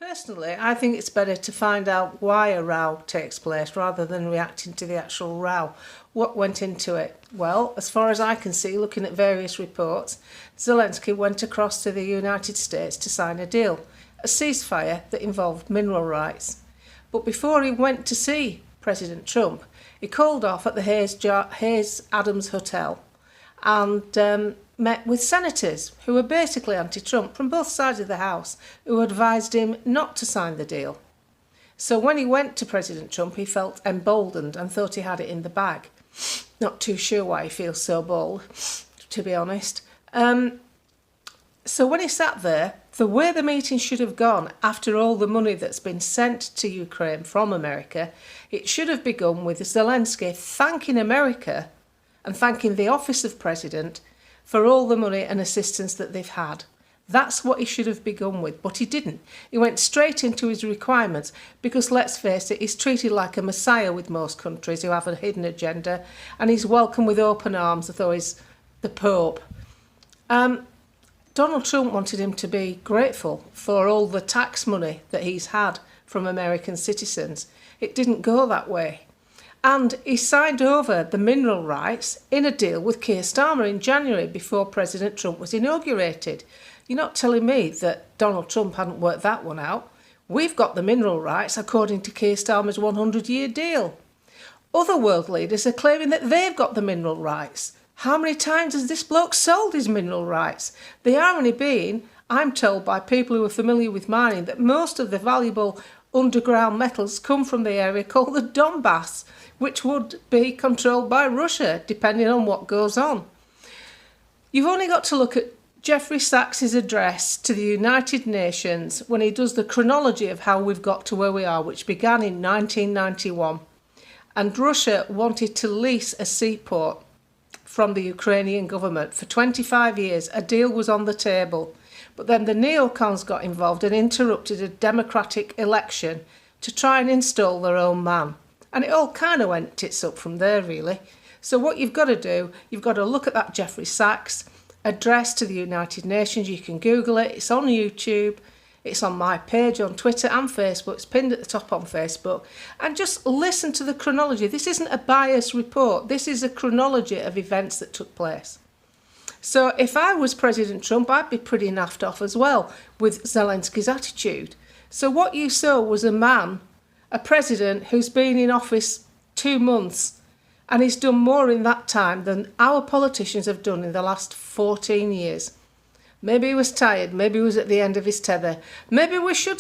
Personally, I think it's better to find out why a row takes place rather than reacting to the actual row. What went into it? Well, as far as I can see, looking at various reports, Zelensky went across to the United States to sign a deal, a ceasefire that involved mineral rights. But before he went to see President Trump, he called off at the Hayes Adams Hotel and met with senators who were basically anti-Trump from both sides of the House, who advised him not to sign the deal. So when he went to President Trump, he felt emboldened and thought he had it in the bag. Not too sure why he feels so bold, to be honest. So when he sat there, the way the meeting should have gone, after all the money that's been sent to Ukraine from America, it should have begun with Zelensky thanking America and thanking the office of president for all the money and assistance that they've had. That's what he should have begun with, but he didn't. He went straight into his requirements because, let's face it, he's treated like a messiah with most countries who have a hidden agenda, and he's welcomed with open arms as though he's the Pope. Donald Trump wanted him to be grateful for all the tax money that he's had from American citizens. It didn't go that way. And he signed over the mineral rights in a deal with Keir Starmer in January before President Trump was inaugurated. You're not telling me that Donald Trump hadn't worked that one out. We've got the mineral rights according to Keir Starmer's 100-year deal. Other world leaders are claiming that they've got the mineral rights. How many times has this bloke sold his mineral rights? The irony being, I'm told by people who are familiar with mining that most of the valuable underground metals come from the area called the Donbass, which would be controlled by Russia, depending on what goes on. You've only got to look at Jeffrey Sachs' address to the United Nations when he does the chronology of how we've got to where we are, which began in 1991. And Russia wanted to lease a seaport from the Ukrainian government. For 25 years, a deal was on the table. But then the neocons got involved and interrupted a democratic election to try and install their own man. And it all kind of went tits up from there, really. So what you've got to do, you've got to look at that Jeffrey Sachs address to the United Nations. You can Google it. It's on YouTube. It's on my page on Twitter and Facebook. It's pinned at the top on Facebook. And just listen to the chronology. This isn't a biased report. This is a chronology of events that took place. So if I was President Trump, I'd be pretty naffed off as well with Zelensky's attitude. So what you saw was a president who's been in office 2 months, and he's done more in that time than our politicians have done in the last 14 years. Maybe he was tired, maybe he was at the end of his tether, maybe we should